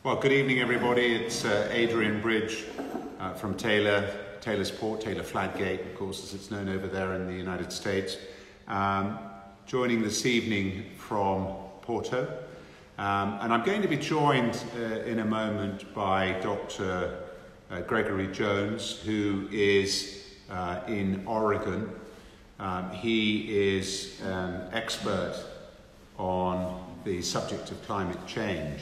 Well, good evening, everybody. It's Adrian Bridge from Taylor's Port, Taylor Fladgate, of course, as it's known over there in the United States. Joining this evening from Porto. And I'm going to be joined in a moment by Dr. Gregory Jones, who is in Oregon. He is an expert on the subject of climate change.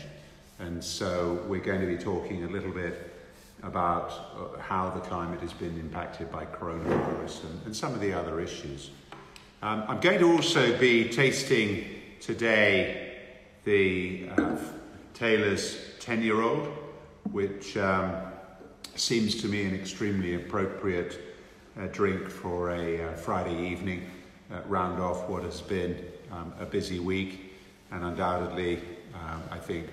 And so we're going to be talking a little bit about how the climate has been impacted by coronavirus and some of the other issues. I'm going to also be tasting today the Taylor's 10-year-old, which seems to me an extremely appropriate drink for a Friday evening, round off what has been a busy week, and undoubtedly, I think,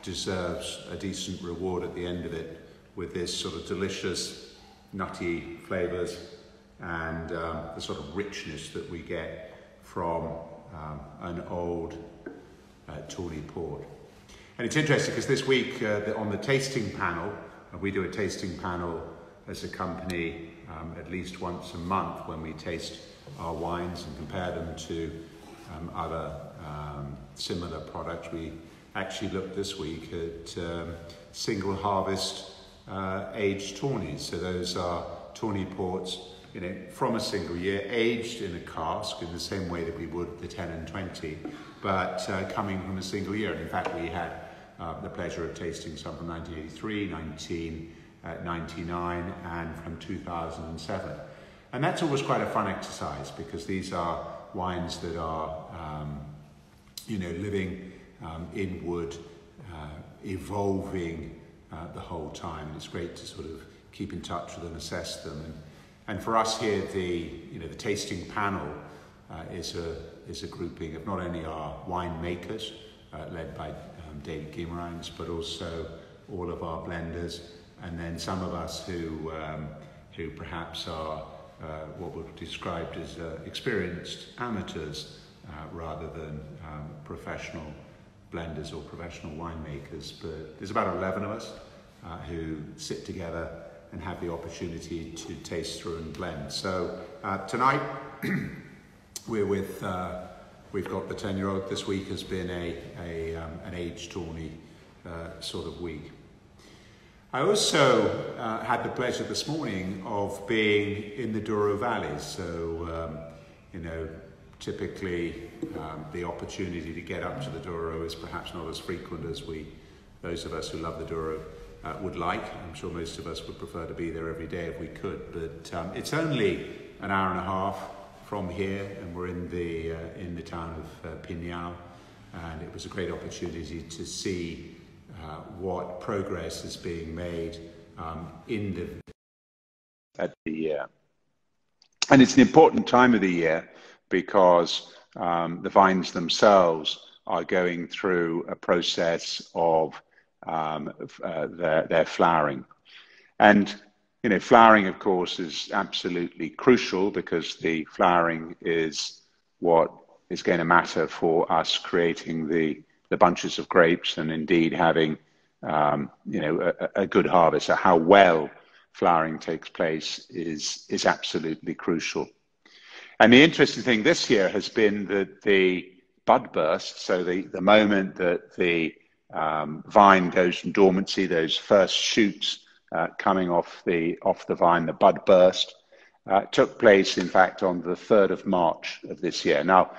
deserves a decent reward at the end of it with this sort of delicious, nutty flavours and the sort of richness that we get from an old tawny port. And it's interesting because this week on the tasting panel, we do a tasting panel as a company at least once a month when we taste our wines and compare them to other similar products. We actually looked this week at single harvest aged tawnies. So those are tawny ports, from a single year, aged in a cask in the same way that we would the 10 and 20, but coming from a single year. And in fact, we had the pleasure of tasting some from 1983, 1999, and from 2007. And that's always quite a fun exercise because these are wines that are, living in wood, evolving the whole time. And it's great to sort of keep in touch with them, assess them. And for us here, the tasting panel is a grouping of not only our winemakers, led by David Guimarães, but also all of our blenders, and then some of us who perhaps are what we've described as experienced amateurs rather than professional blenders or professional winemakers. But there's about 11 of us who sit together and have the opportunity to taste through and blend. So tonight we've got the 10-year-old. This week has been an aged tawny sort of week. I also had the pleasure this morning of being in the Douro Valley. So, typically the opportunity to get up to the Douro is perhaps not as frequent as those of us who love the Douro would like. I'm sure most of us would prefer to be there every day if we could, but it's only an hour and a half from here, and we're in the town of Pinhal, and it was a great opportunity to see what progress is being made at the year. And it's an important time of the year because the vines themselves are going through a process of their flowering. And flowering, of course, is absolutely crucial because the flowering is what is going to matter for us creating the bunches of grapes and indeed having a good harvest. So how well flowering takes place is absolutely crucial. And the interesting thing this year has been that the bud burst, so the moment that the vine goes from dormancy, those first shoots coming off the vine, the bud burst, took place, in fact, on the 3rd of March of this year. Now,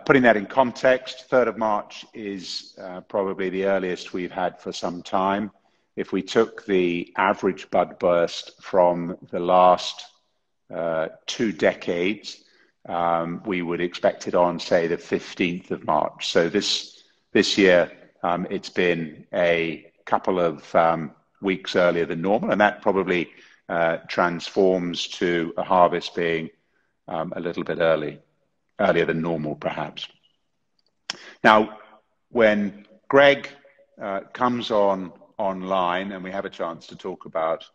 putting that in context, 3rd of March is probably the earliest we've had for some time. If we took the average bud burst from the last 2 decades, we would expect it on, say, the 15th of March. So this year, it's been a couple of weeks earlier than normal, and that probably transforms to a harvest being a little bit earlier than normal, perhaps. Now, when Greg comes online and we have a chance to talk about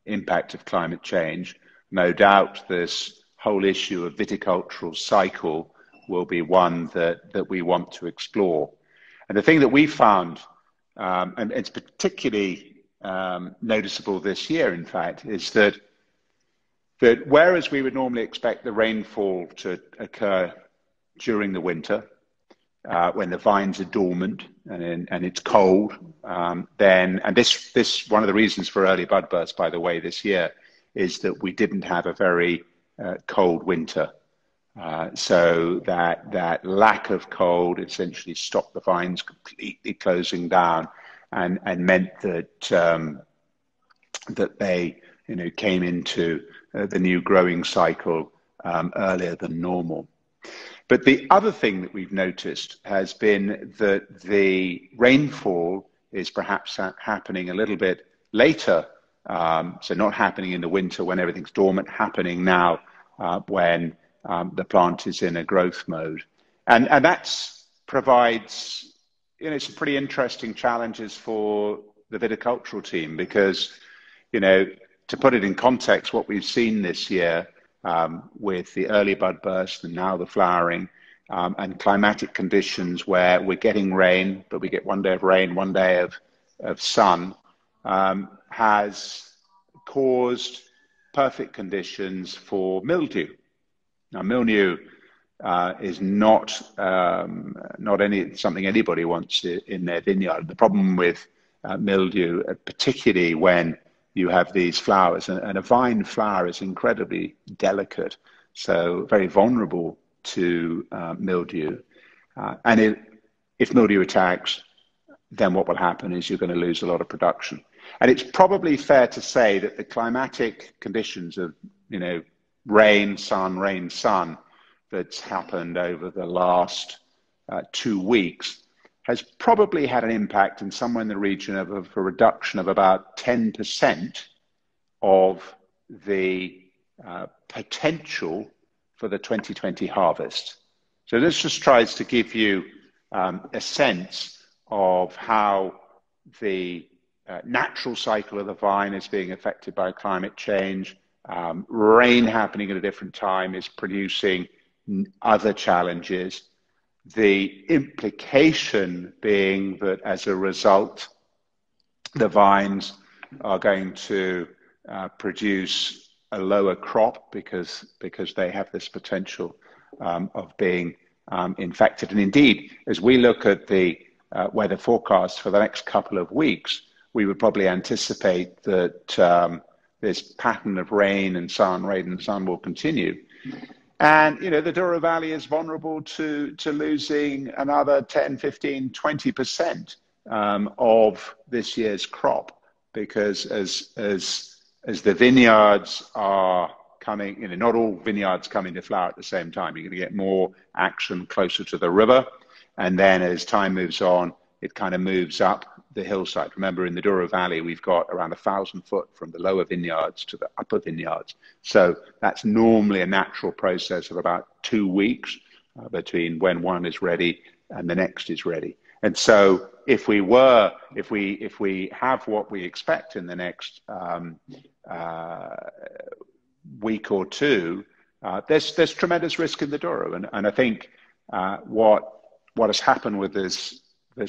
impact of climate change, no doubt this whole issue of viticultural cycle will be one that we want to explore. And the thing that we found and it's particularly noticeable this year, in fact, is that whereas we would normally expect the rainfall to occur during the winter, when the vines are dormant and it's cold, then, and this one of the reasons for early bud burst, by the way, this year, is that we didn't have a very cold winter. So that lack of cold essentially stopped the vines completely closing down, and meant that that they came into the new growing cycle earlier than normal. But the other thing that we've noticed has been that the rainfall is perhaps happening a little bit later. So not happening in the winter when everything's dormant, happening now when the plant is in a growth mode. And that provides, some pretty interesting challenges for the viticultural team, because, to put it in context, what we've seen this year with the early bud burst and now the flowering, and climatic conditions where we're getting rain, but we get one day of rain, one day of sun, has caused perfect conditions for mildew. Now, mildew is not something anybody wants in their vineyard. The problem with mildew, particularly when you have these flowers, and a vine flower is incredibly delicate, so very vulnerable to mildew. And if mildew attacks, then what will happen is you're going to lose a lot of production. And it's probably fair to say that the climatic conditions of, rain, sun, that's happened over the last 2 weeks has probably had an impact in somewhere in the region of a reduction of about 10% of the potential for the 2020 harvest. So this just tries to give you a sense of how the natural cycle of the vine is being affected by climate change. Rain happening at a different time is producing other challenges. The implication being that as a result, the vines are going to produce a lower crop because they have this potential of being infected. And indeed, as we look at the weather forecast for the next couple of weeks, we would probably anticipate that this pattern of rain and sun will continue. And, the Douro Valley is vulnerable to losing another 10, 15, 20% of this year's crop, because as the vineyards are coming, not all vineyards come into flower at the same time. You're going to get more action closer to the river. And then as time moves on, it kind of moves up the hillside. Remember, in the Douro Valley, we've got around 1,000 foot from the lower vineyards to the upper vineyards. So that's normally a natural process of about 2 weeks between when one is ready and the next is ready. And so if we have what we expect in the next week or two, there's tremendous risk in the Douro. And I think what has happened with this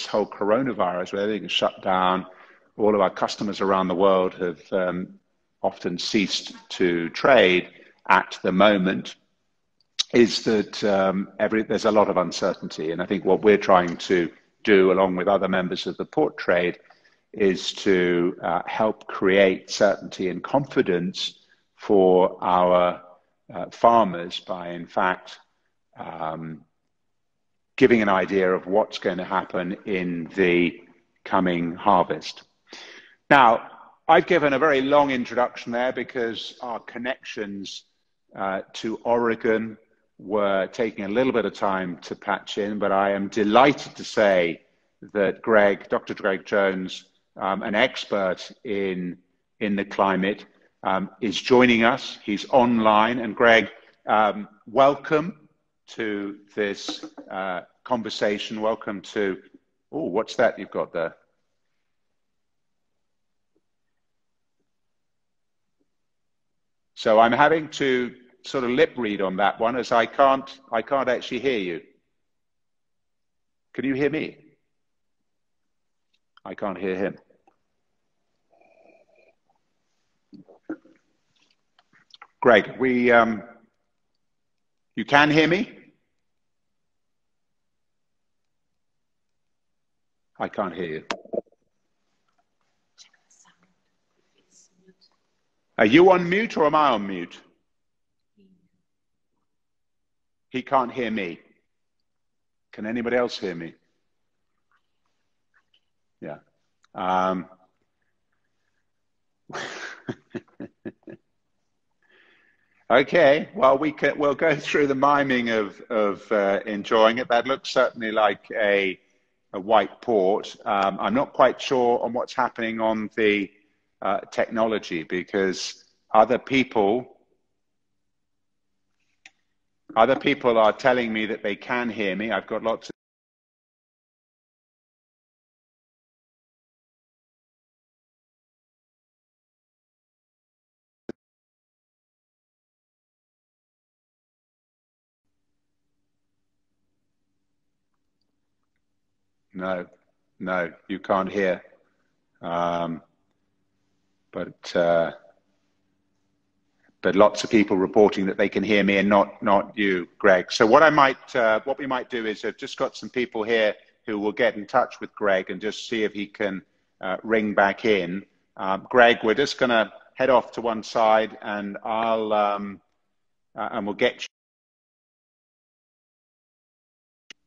whole coronavirus, where everything is shut down, all of our customers around the world have often ceased to trade at the moment, is that there's a lot of uncertainty. And I think what we're trying to do, along with other members of the port trade, is to help create certainty and confidence for our farmers by, in fact, giving an idea of what's going to happen in the coming harvest. Now, I've given a very long introduction there because our connections to Oregon were taking a little bit of time to patch in, but I am delighted to say that Dr. Greg Jones, an expert in the climate, is joining us. He's online. And Greg, welcome to this conversation. Welcome to, what's that you've got there? So I'm having to sort of lip read on that one, as I can't actually hear you. Can you hear me? I can't hear him. Greg, you can hear me? I can't hear you. Are you on mute or am I on mute? He can't hear me. Can anybody else hear me? Yeah. Okay, well, we'll go through the miming of enjoying it. That looks certainly like a white port. I'm not quite sure on what's happening on the technology, because other people are telling me that they can hear me. I've got lots of No, you can't hear. But lots of people reporting that they can hear me and not you, Greg. So what we might do is I've just got some people here who will get in touch with Greg and just see if he can ring back in. Greg, we're just going to head off to one side, and we'll get you,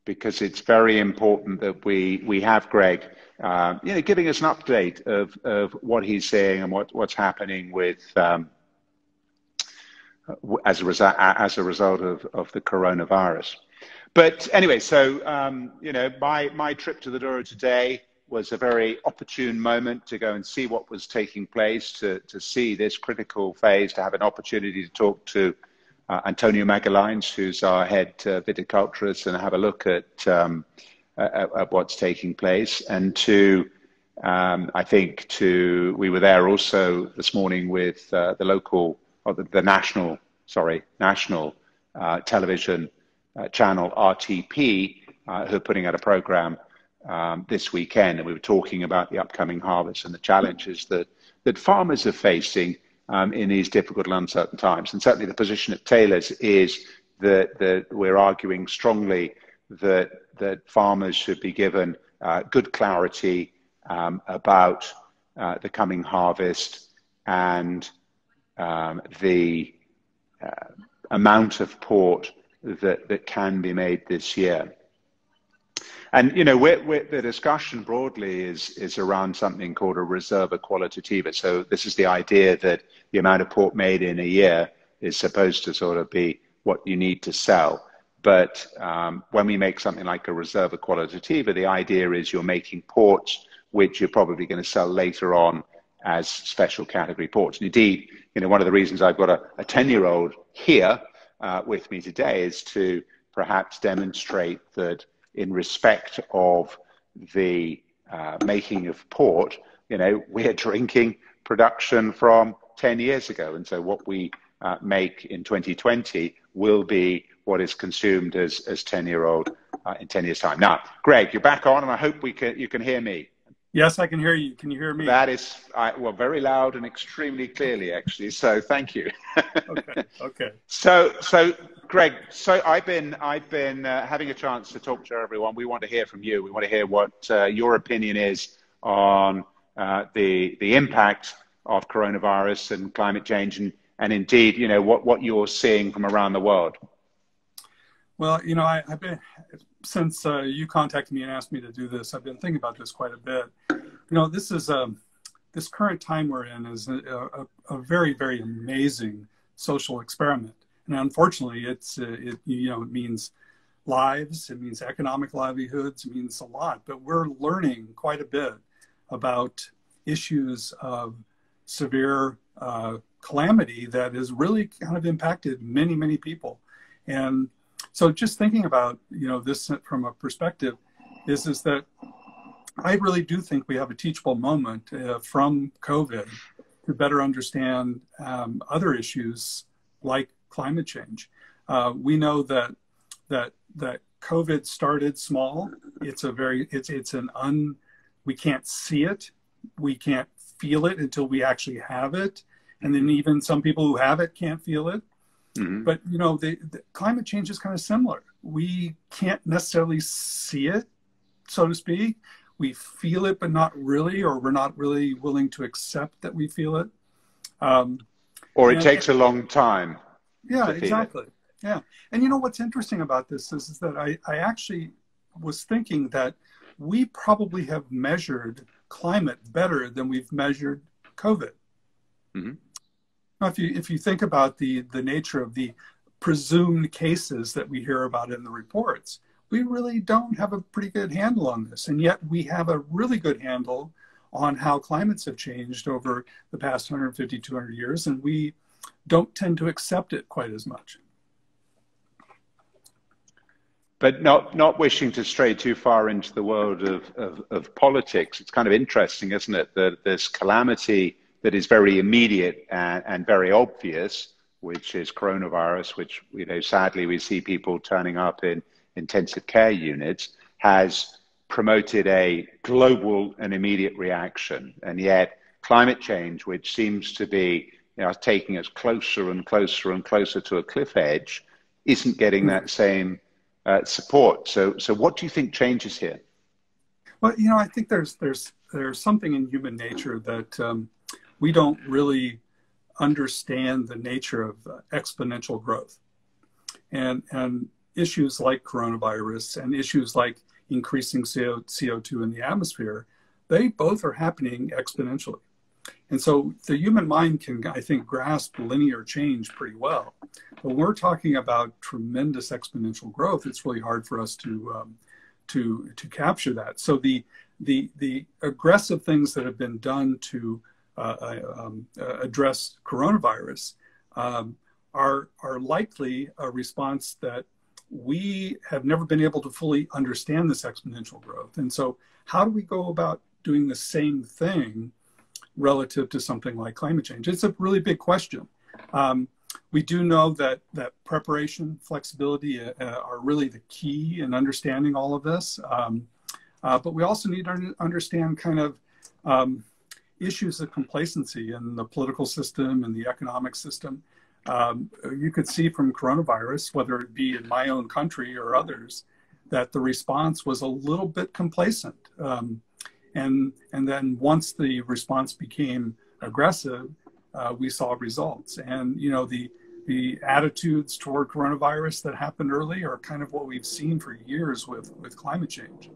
because it's very important that we have Greg, giving us an update of what he's saying and what's happening with as a result of the coronavirus. But anyway, so my trip to the Douro today was a very opportune moment to go and see what was taking place, to see this critical phase, to have an opportunity to talk to Antonio Magalhães, who's our head viticulturist, and have a look at what's taking place. And we were there also this morning with the local, or the national television channel RTP, who are putting out a program this weekend, and we were talking about the upcoming harvest and the challenges that farmers are facing in these difficult and uncertain times. And certainly the position at Taylor's is that we're arguing strongly that farmers should be given good clarity about the coming harvest and the amount of port that can be made this year. And the discussion broadly is around something called a reserva qualitativa. So this is the idea that the amount of port made in a year is supposed to sort of be what you need to sell. But when we make something like a reserva qualitativa, the idea is you're making ports which you're probably going to sell later on as special category ports. And indeed, one of the reasons I've got a 10-year-old here with me today is to perhaps demonstrate that in respect of the making of port, we're drinking production from 10 years ago. And so what we make in 2020 will be what is consumed as 10-year-old in 10 years' time. Now, Greg, you're back on, and I hope you can hear me. Yes, I can hear you. Can you hear me? That is, very loud and extremely clearly, actually. So thank you. Okay. So Greg, I've been having a chance to talk to everyone. We want to hear from you. We want to hear what your opinion is on the impact of coronavirus and climate change, and indeed, what you're seeing from around the world. Well, I've been, since you contacted me and asked me to do this, I've been thinking about this quite a bit. This current time we're in is a very, very amazing social experiment. And unfortunately, it means lives, it means economic livelihoods, it means a lot. But we're learning quite a bit about issues of severe calamity that has really kind of impacted many, many people. And so just thinking about, this from a perspective is that I really do think we have a teachable moment from COVID to better understand other issues like climate change. We know that COVID started small. It's an we can't see it, we can't feel it until we actually have it. And then even some people who have it can't feel it. Mm-hmm. But, you know, the climate change is kind of similar. We can't necessarily see it, so to speak. We feel it, but not really, or we're not really willing to accept that we feel it. Or it takes a long time. Yeah, exactly. Yeah. And you know what's interesting about this is that I actually was thinking that we probably have measured climate better than we've measured COVID. Mm-hmm. Now, if you think about the nature of the presumed cases that we hear about in the reports, we really don't have a pretty good handle on this. And yet we have a really good handle on how climates have changed over the past 150, 200 years, and we don't tend to accept it quite as much. But not wishing to stray too far into the world of politics, it's kind of interesting, isn't it, that this calamity that is very immediate and very obvious, which is coronavirus, which, you know, sadly we see people turning up in intensive care units, has promoted a global and immediate reaction. And yet climate change, which seems to be, you know, taking us closer and closer and closer to a cliff edge, isn't getting that same support. So what do you think changes here? Well, you know, I think there's something in human nature that we don't really understand the nature of exponential growth, and issues like coronavirus and issues like increasing CO2 in the atmosphere, they both are happening exponentially. And so the human mind can, I think, grasp linear change pretty well. But when we're talking about tremendous exponential growth, it's really hard for us to capture that. So the aggressive things that have been done to address coronavirus are likely a response that we have never been able to fully understand this exponential growth. And so how do we go about doing the same thing relative to something like climate change? It's a really big question. We do know that preparation, flexibility are really the key in understanding all of this. But we also need to understand kind of issues of complacency in the political system and the economic system. You could see from coronavirus, whether it be in my own country or others, that the response was a little bit complacent. And then once the response became aggressive, we saw results. And, you know, the attitudes toward coronavirus that happened early are kind of what we've seen for years with climate change.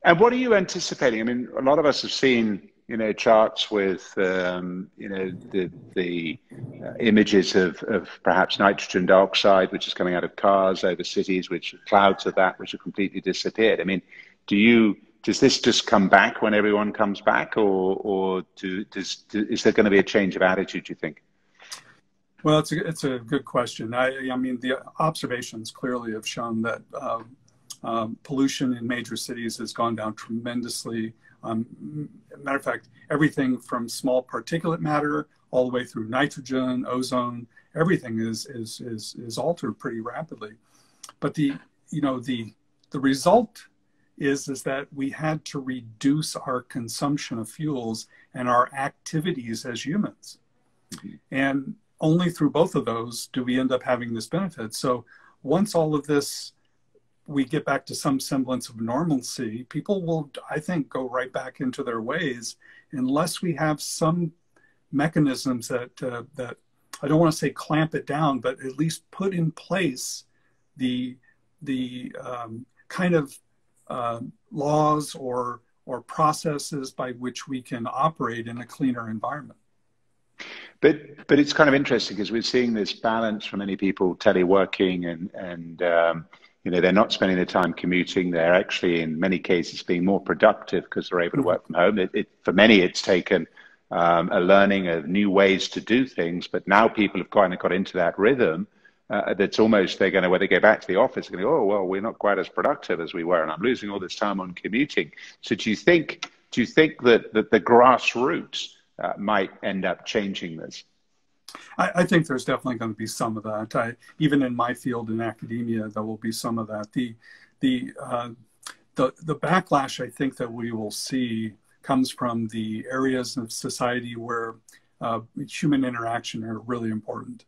And what are you anticipating? I mean, a lot of us have seen, you know, charts with, you know, the images of perhaps nitrogen dioxide, which is coming out of cars over cities, which clouds of that, which have completely disappeared. I mean, does this just come back when everyone comes back, or is there going to be a change of attitude, do you think? Well, it's a good question. I mean, the observations clearly have shown that pollution in major cities has gone down tremendously. Matter of fact, everything from small particulate matter all the way through nitrogen, ozone, everything is altered pretty rapidly. But the result is that we had to reduce our consumption of fuels and our activities as humans. Mm-hmm. And only through both of those do we end up having this benefit. So once all of this, we get back to some semblance of normalcy, people will, I think, go right back into their ways unless we have some mechanisms that I don't want to say clamp it down, but at least put in place the kind of laws or processes by which we can operate in a cleaner environment. But it's kind of interesting because we're seeing this balance for many people teleworking and you know, they're not spending their time commuting. They're actually, in many cases, being more productive because they're able to work from home. For many, it's taken a learning of new ways to do things. But now people have kind of got into that rhythm that's almost, they're going to, when they go back to the office, they're going to go, oh, well, we're not quite as productive as we were, and I'm losing all this time on commuting. So do you think that the grassroots might end up changing this? I think there's definitely going to be some of that. Even in my field in academia, there will be some of that. The the backlash I think that we will see comes from the areas of society where human interaction are really important.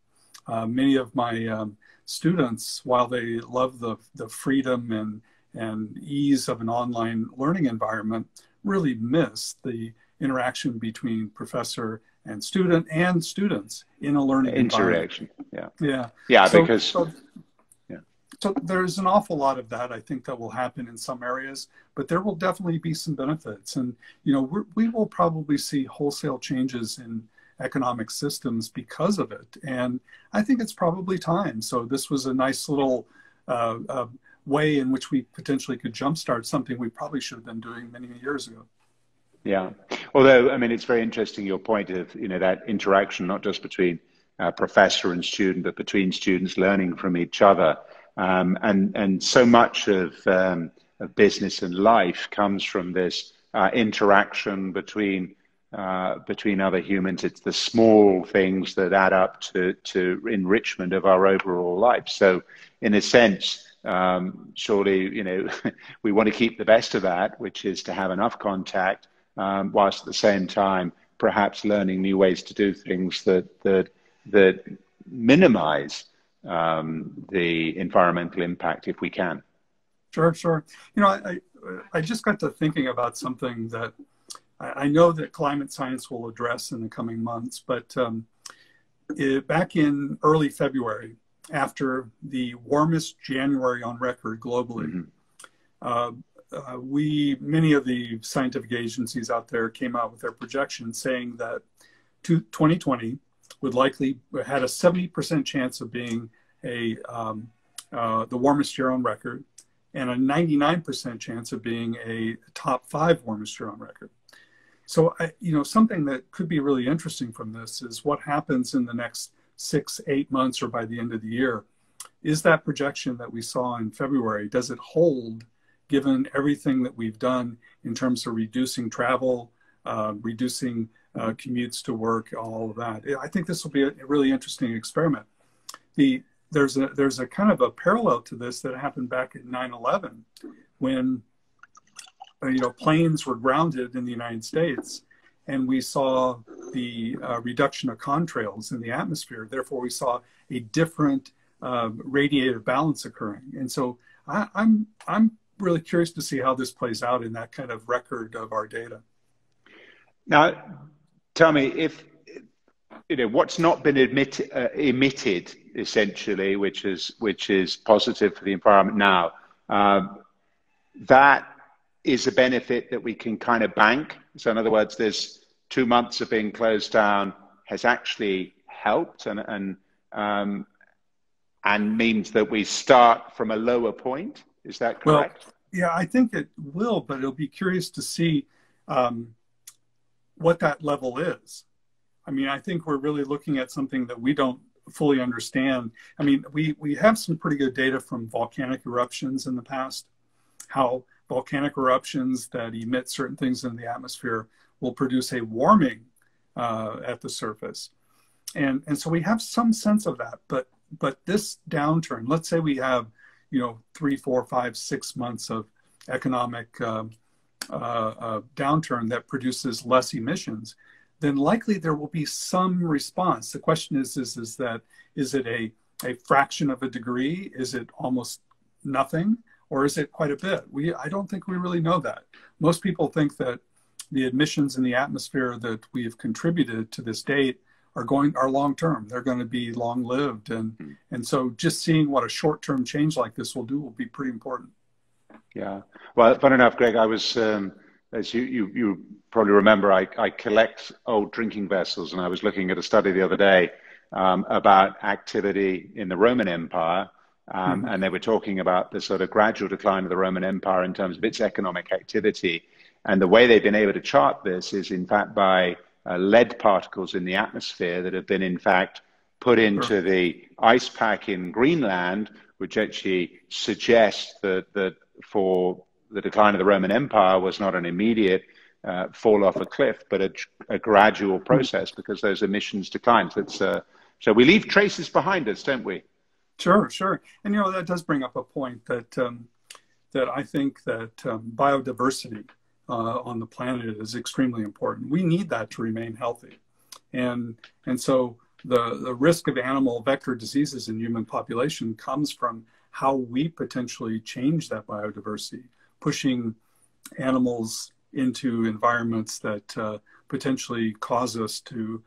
Many of my students, while they love the freedom and ease of an online learning environment, really miss the interaction between professor and students in a learning interaction. environment. So there's an awful lot of that, I think, that will happen in some areas, but there will definitely be some benefits. And, you know, we will probably see wholesale changes in economic systems because of it. And I think it's probably time. So this was a nice little way in which we potentially could jumpstart something we probably should have been doing many years ago. Yeah. Although, I mean, it's very interesting, your point of, you know, that interaction, not just between professor and student, but between students learning from each other. And so much of business and life comes from this interaction between other humans. It's the small things that add up to enrichment of our overall life. So in a sense, surely, you know, we want to keep the best of that, which is to have enough contact, whilst at the same time, perhaps learning new ways to do things that minimize the environmental impact if we can. Sure. You know, I just got to thinking about something that I know that climate science will address in the coming months, but back in early February, after the warmest January on record globally, many of the scientific agencies out there came out with their projections saying that 2020 would likely had a 70% chance of being the warmest year on record, and a 99% chance of being a top 5 warmest year on record. So, you know, something that could be really interesting from this is what happens in the next 6-8 months or by the end of the year. Is that projection that we saw in February, does it hold given everything that we've done in terms of reducing travel, reducing commutes to work, all of that? I think this will be a really interesting experiment. There's a kind of a parallel to this that happened back at 9/11 when you know, planes were grounded in the United States, and we saw the reduction of contrails in the atmosphere. Therefore, we saw a different radiative balance occurring. And so I'm really curious to see how this plays out in that kind of record of our data. Now, tell me, if you know what's not been emitted essentially, which is positive for the environment now, that is a benefit that we can kind of bank. So in other words, there's 2 months of being closed down has actually helped and means that we start from a lower point. Is that correct? Well, yeah, I think it will, but it'll be curious to see what that level is. I mean, I think we're really looking at something that we don't fully understand. I mean, we have some pretty good data from volcanic eruptions in the past, how volcanic eruptions that emit certain things in the atmosphere will produce a warming at the surface. And so we have some sense of that, but this downturn, let's say we have, you know, 3, 4, 5, 6 months of economic downturn that produces less emissions, then likely there will be some response. The question is it a fraction of a degree? Is it almost nothing? Or is it quite a bit? I don't think we really know that. Most people think that the emissions in the atmosphere that we have contributed to this date are long term. They're going to be long lived, and so just seeing what a short term change like this will do will be pretty important. Yeah. Well, fun enough, Greg, I was as you probably remember, I collect old drinking vessels, and I was looking at a study the other day about activity in the Roman Empire. And they were talking about the sort of gradual decline of the Roman Empire in terms of its economic activity. And the way they've been able to chart this is, in fact, by lead particles in the atmosphere that have been, in fact, put into the ice pack in Greenland, which actually suggests that for the decline of the Roman Empire was not an immediate fall off a cliff, but a gradual process because those emissions decline. So we leave traces behind us, don't we? Sure. And, you know, that does bring up a point that that I think that biodiversity on the planet is extremely important. We need that to remain healthy. And so the risk of animal vector diseases in human population comes from how we potentially change that biodiversity, pushing animals into environments that potentially cause us to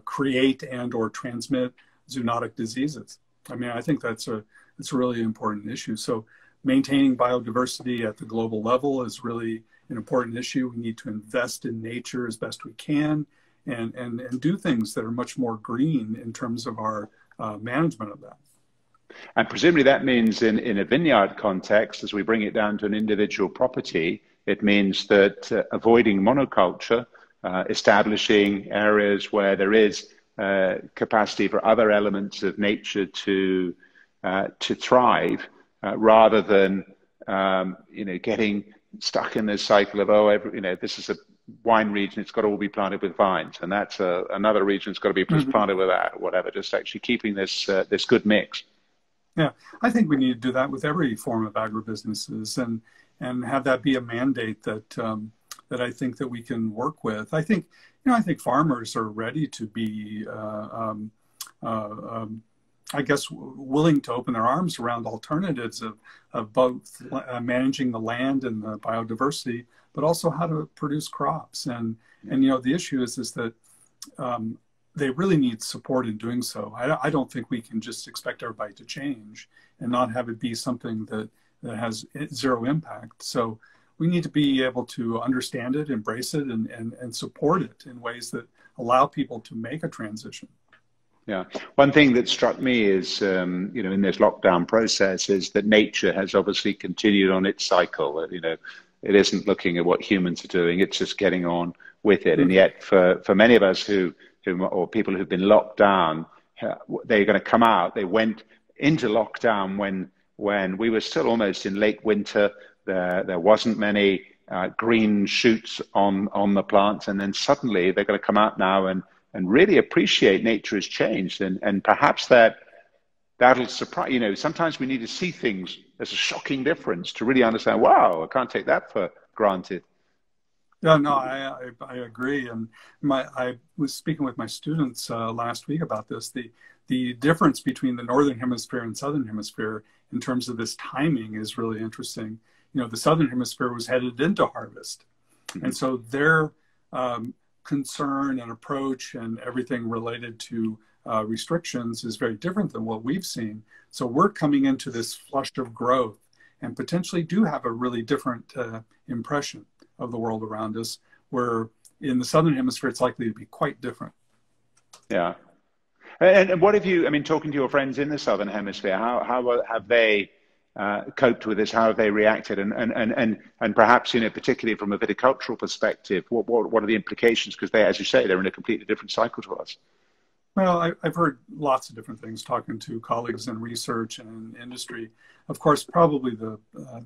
create and or transmit zoonotic diseases. I mean, I think it's a really important issue. So maintaining biodiversity at the global level is really an important issue. We need to invest in nature as best we can and do things that are much more green in terms of our management of that. And presumably that means in a vineyard context, as we bring it down to an individual property, it means that avoiding monoculture, establishing areas where there is capacity for other elements of nature to thrive, rather than getting stuck in this cycle of this is a wine region, it's got to all be planted with vines, and that's another region, it's got to be planted with that, or whatever. Just actually keeping this good mix. Yeah, I think we need to do that with every form of agribusinesses, and have that be a mandate that that I think that we can work with. I think farmers are ready to be, I guess, willing to open their arms around alternatives of both managing the land and the biodiversity, but also how to produce crops. And the issue is that they really need support in doing so. I don't think we can just expect everybody to change and not have it be something that has zero impact. So we need to be able to understand it, embrace it, and support it in ways that allow people to make a transition. Yeah. One thing that struck me is, in this lockdown process is that nature has obviously continued on its cycle. It isn't looking at what humans are doing, it's just getting on with it. And yet for many of us or people who've been locked down, they're going to come out. They went into lockdown when we were still almost in late winter. There wasn't many green shoots on the plants, and then suddenly they're going to come out now and really appreciate nature has changed, and perhaps that'll surprise. Sometimes we need to see things as a shocking difference to really understand. Wow, I can't take that for granted. Yeah, no, I agree, and I was speaking with my students last week about this. The difference between the northern hemisphere and southern hemisphere in terms of this timing is really interesting. The southern hemisphere was headed into harvest, and so their concern and approach and everything related to restrictions is very different than what we've seen. So we're coming into this flush of growth and potentially do have a really different impression of the world around us, where in the southern hemisphere it's likely to be quite different. Yeah. And what have you, talking to your friends in the southern hemisphere, how have they coped with this? How have they reacted? And perhaps, particularly from a viticultural perspective, what are the implications? Because they, as you say, they're in a completely different cycle to us. Well, I've heard lots of different things talking to colleagues in research and in industry. Of course, probably the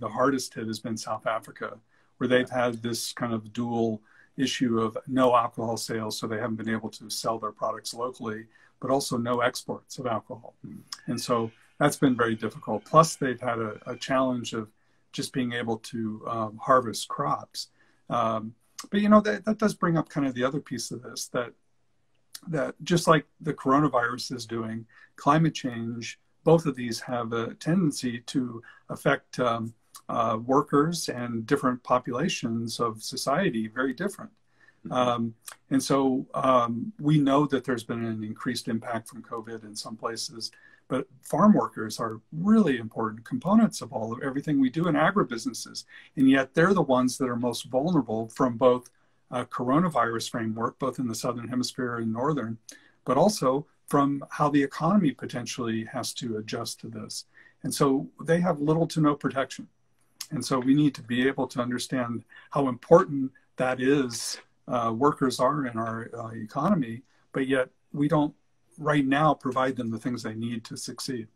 hardest hit has been South Africa, where they've had this kind of dual issue of no alcohol sales, so they haven't been able to sell their products locally, but also no exports of alcohol. And so that's been very difficult. Plus, they've had a challenge of just being able to harvest crops. But that does bring up kind of the other piece of this, that just like the coronavirus is doing, climate change, both of these have a tendency to affect workers and different populations of society very different. And so we know that there's been an increased impact from COVID in some places, but farm workers are really important components of everything we do in agribusinesses. And yet they're the ones that are most vulnerable from both coronavirus framework, both in the southern hemisphere and northern, but also from how the economy potentially has to adjust to this. And so they have little to no protection. And so we need to be able to understand how important that is. Workers are in our economy, but yet we don't right now provide them the things they need to succeed.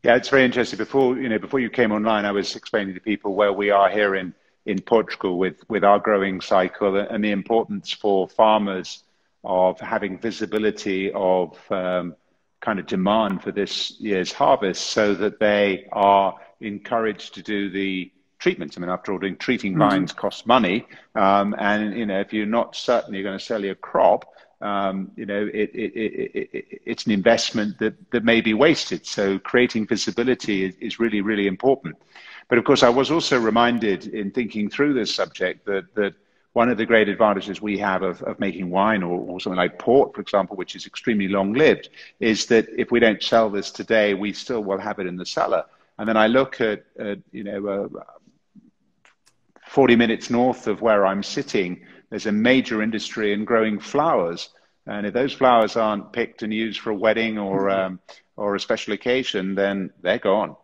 Yeah, it's very interesting. Before you came online, I was explaining to people where we are here in Portugal with our growing cycle and the importance for farmers of having visibility of kind of demand for this year's harvest, so that they are encouraged to do the treatments. I mean, after all, treating vines costs money, and if you're not certain you're going to sell your crop, it's an investment that may be wasted. So creating visibility is really, really important. But of course, I was also reminded in thinking through this subject that one of the great advantages we have of making wine or something like port, for example, which is extremely long-lived, is that if we don't sell this today, we still will have it in the cellar. And then I look at 40 minutes north of where I'm sitting, there's a major industry in growing flowers. And if those flowers aren't picked and used for a wedding or a special occasion, then they're gone.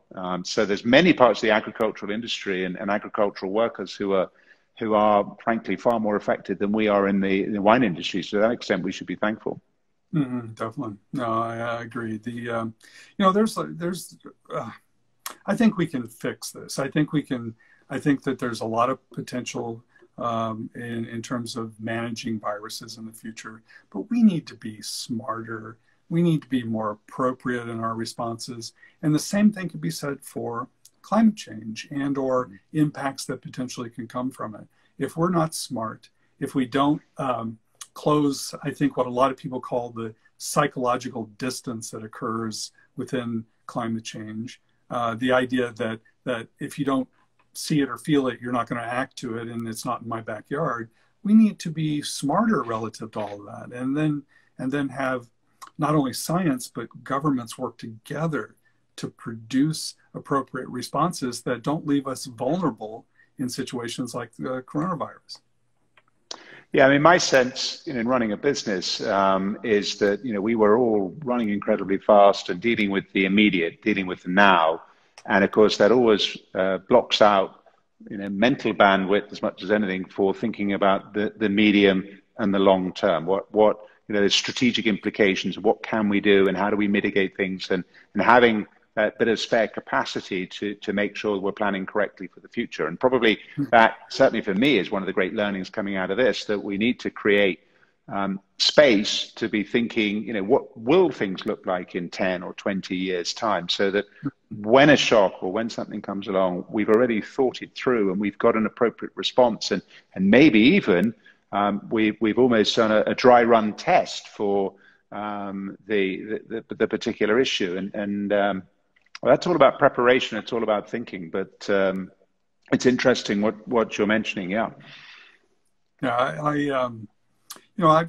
So there's many parts of the agricultural industry and agricultural workers who are frankly far more affected than we are in the wine industry. So to that extent, we should be thankful. Definitely. No, I agree. I think we can fix this. I think that there's a lot of potential in terms of managing viruses in the future, but we need to be smarter. We need to be more appropriate in our responses. And the same thing could be said for climate change and or impacts that potentially can come from it. If we're not smart, if we don't close, I think what a lot of people call the psychological distance that occurs within climate change, the idea that if you don't see it or feel it, you're not going to act to it, and it's not in my backyard. We need to be smarter relative to all of that, and then have not only science but governments work together to produce appropriate responses that don't leave us vulnerable in situations like the coronavirus. Yeah, I mean, my sense in running a business is that we were all running incredibly fast and dealing with the immediate, dealing with the now. And of course, that always blocks out mental bandwidth as much as anything for thinking about the medium and the long term. What the strategic implications, what can we do, and how do we mitigate things, and having that bit of spare capacity to make sure that we're planning correctly for the future. And probably that, certainly for me, is one of the great learnings coming out of this, that we need to create space to be thinking, what will things look like in 10 or 20 years' time, so that when a shock or when something comes along, we've already thought it through and we've got an appropriate response, and maybe even we've almost done a dry run test for the particular issue, and well, that's all about preparation. It's all about thinking, but it's interesting what you're mentioning. Yeah. Yeah,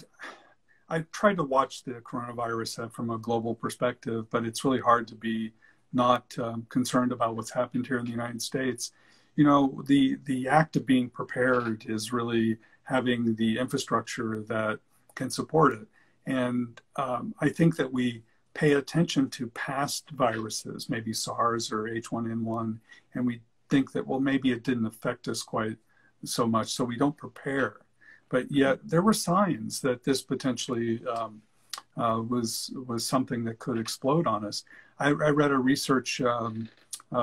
I've tried to watch the coronavirus from a global perspective, but it's really hard to be not concerned about what's happened here in the United States. The act of being prepared is really having the infrastructure that can support it. And I think that we pay attention to past viruses, maybe SARS or H1N1, and we think that, well, maybe it didn't affect us quite so much, so we don't prepare. But yet there were signs that this potentially was something that could explode on us. I read a research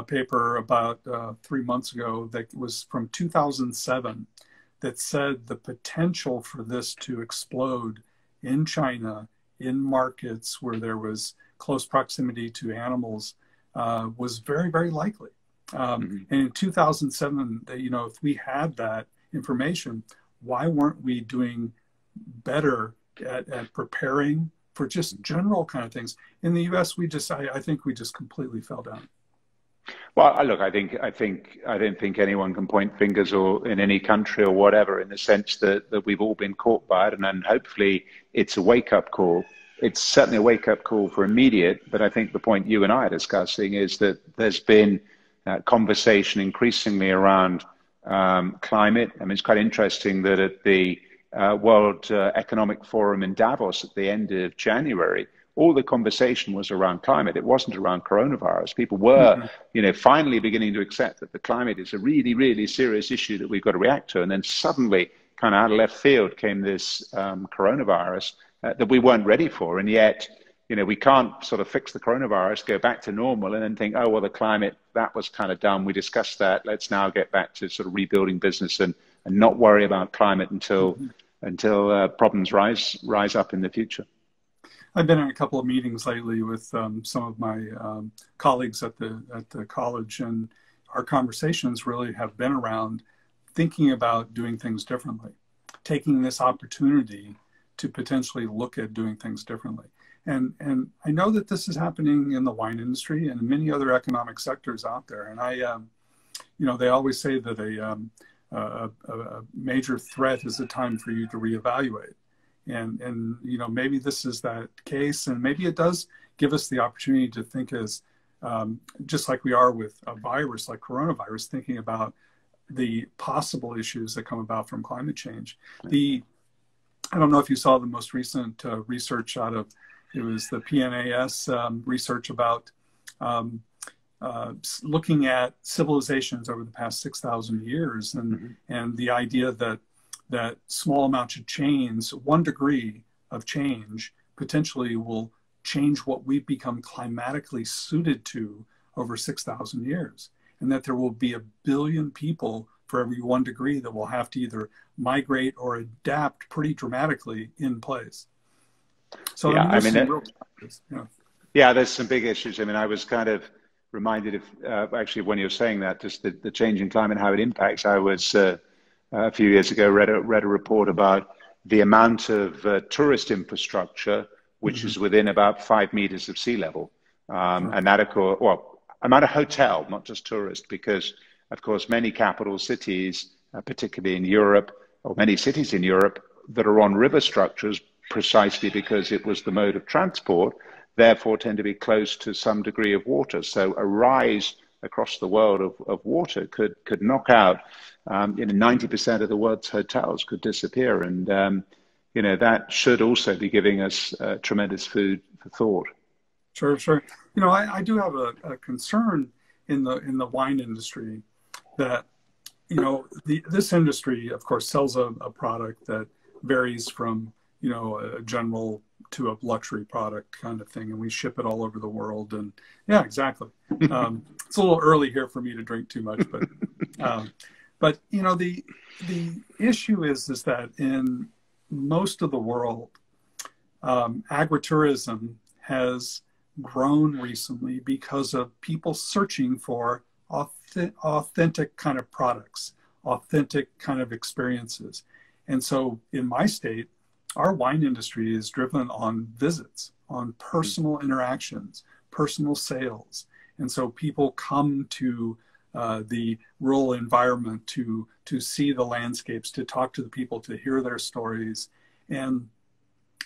paper about 3 months ago that was from 2007 that said the potential for this to explode in China, in markets where there was close proximity to animals, was very, very likely. And in 2007, if we had that information, why weren't we doing better at preparing for just general kind of things? In the U.S., I think we just completely fell down. Well, look, I don't think anyone can point fingers or in any country or whatever, in the sense that we've all been caught by it, and then hopefully it's a wake-up call. It's certainly a wake-up call for immediate, but I think the point you and I are discussing is that there's been conversation increasingly around climate. I mean, it's quite interesting that at the World Economic Forum in Davos at the end of January, all the conversation was around climate. It wasn't around coronavirus. People were, finally beginning to accept that the climate is a really, really serious issue that we've got to react to. And then suddenly, kind of out of left field, came this coronavirus that we weren't ready for. And yet, we can't sort of fix the coronavirus, go back to normal, and then think, oh, well, the climate, that was kind of done. We discussed that. Let's now get back to sort of rebuilding business and not worry about climate until problems rise up in the future. I've been in a couple of meetings lately with some of my colleagues at the college, and our conversations really have been around thinking about doing things differently, taking this opportunity to potentially look at doing things differently. And I know that this is happening in the wine industry and many other economic sectors out there. And they always say that a major threat is a time for you to reevaluate. And maybe this is that case, and maybe it does give us the opportunity to think as, just like we are with a virus like coronavirus, thinking about the possible issues that come about from climate change. I don't know if you saw the most recent research out of, it was the PNAS research about looking at civilizations over the past 6,000 years, and the idea that small amounts of change, 1 degree of change, potentially will change what we've become climatically suited to over 6,000 years. And that there will be 1 billion people for every 1 degree that will have to either migrate or adapt pretty dramatically in place. So yeah, there's some big issues. I mean, I was kind of reminded of actually when you were saying that, just the change in climate, how it impacts. I was a few years ago read a report about the amount of tourist infrastructure which is within about 5 meters of sea level, and that, of course, well, amount of hotel, not just tourist, because of course many capital cities, particularly in Europe, or many cities in Europe that are on river structures, precisely because it was the mode of transport, therefore tend to be close to some degree of water. So a rise across the world of water could knock out 90% of the world's hotels could disappear, and that should also be giving us tremendous food for thought. Sure. I do have a concern in the wine industry that this industry, of course, sells a product that varies from a general to a luxury product kind of thing, and we ship it all over the world. And yeah, exactly. It's a little early here for me to drink too much, but the issue is that in most of the world, agritourism has grown recently because of people searching for authentic kind of products, authentic kind of experiences. And so in my state, our wine industry is driven on visits, on personal interactions, personal sales. And so people come to the rural environment to see the landscapes, to talk to the people, to hear their stories. And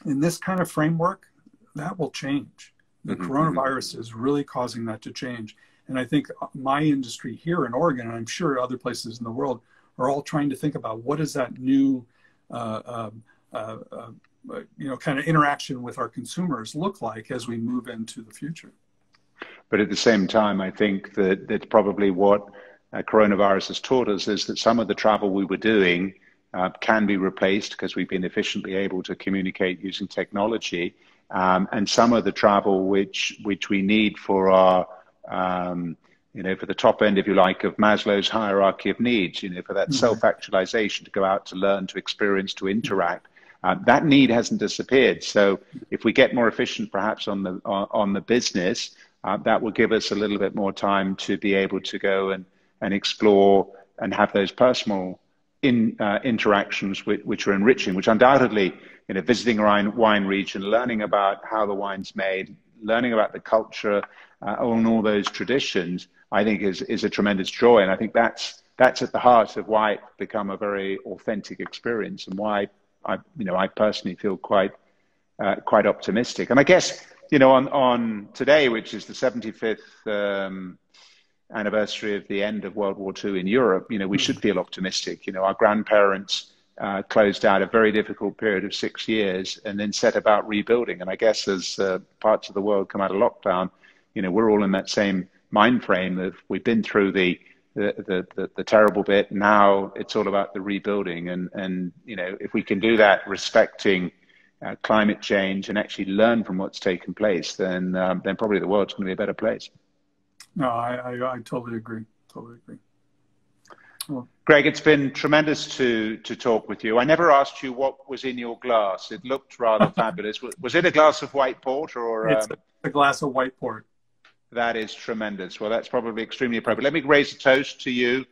in this kind of framework, that will change. The coronavirus is really causing that to change. And I think my industry here in Oregon, and I'm sure other places in the world, are all trying to think about what is that new kind of interaction with our consumers look like as we move into the future. But at the same time, I think that's probably what coronavirus has taught us, is that some of the travel we were doing can be replaced because we've been efficiently able to communicate using technology, and some of the travel which we need for our for the top end, if you like, of Maslow's hierarchy of needs, for that self-actualization, to go out, to learn, to experience, to interact. That need hasn't disappeared. So if we get more efficient, perhaps on the business, that will give us a little bit more time to be able to go and explore and have those personal interactions which are enriching, which undoubtedly, visiting a wine region, learning about how the wine's made, learning about the culture and all those traditions, I think is a tremendous joy. And I think that's at the heart of why it's become a very authentic experience, and why I personally feel quite optimistic. And I guess, on today, which is the 75th anniversary of the end of World War II in Europe, we should feel optimistic. Our grandparents closed out a very difficult period of 6 years and then set about rebuilding. And I guess as parts of the world come out of lockdown, we're all in that same mind frame of, we've been through the terrible bit. Now it's all about the rebuilding. And if we can do that respecting climate change and actually learn from what's taken place, then probably the world's going to be a better place. No, I totally agree. Well, Greg, it's been tremendous to talk with you. I never asked you what was in your glass. It looked rather fabulous. Was it a glass of white port or? It's a glass of white port. That is tremendous. Well, that's probably extremely appropriate. Let me raise a toast to you.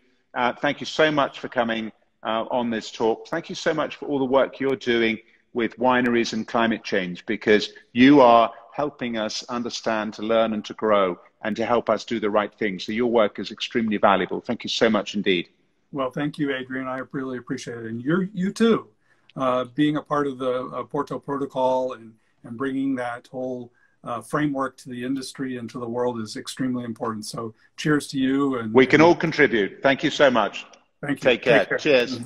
Thank you so much for coming on this talk. Thank you so much for all the work you're doing with wineries and climate change, because you are helping us understand, to learn and to grow, and to help us do the right thing. So your work is extremely valuable. Thank you so much indeed. Well, thank you, Adrian. I really appreciate it. And you too, being a part of the Porto Protocol and bringing that whole framework to the industry and to the world is extremely important. So cheers to you. And we can all contribute. Thank you so much. Thank you. Take care. Cheers.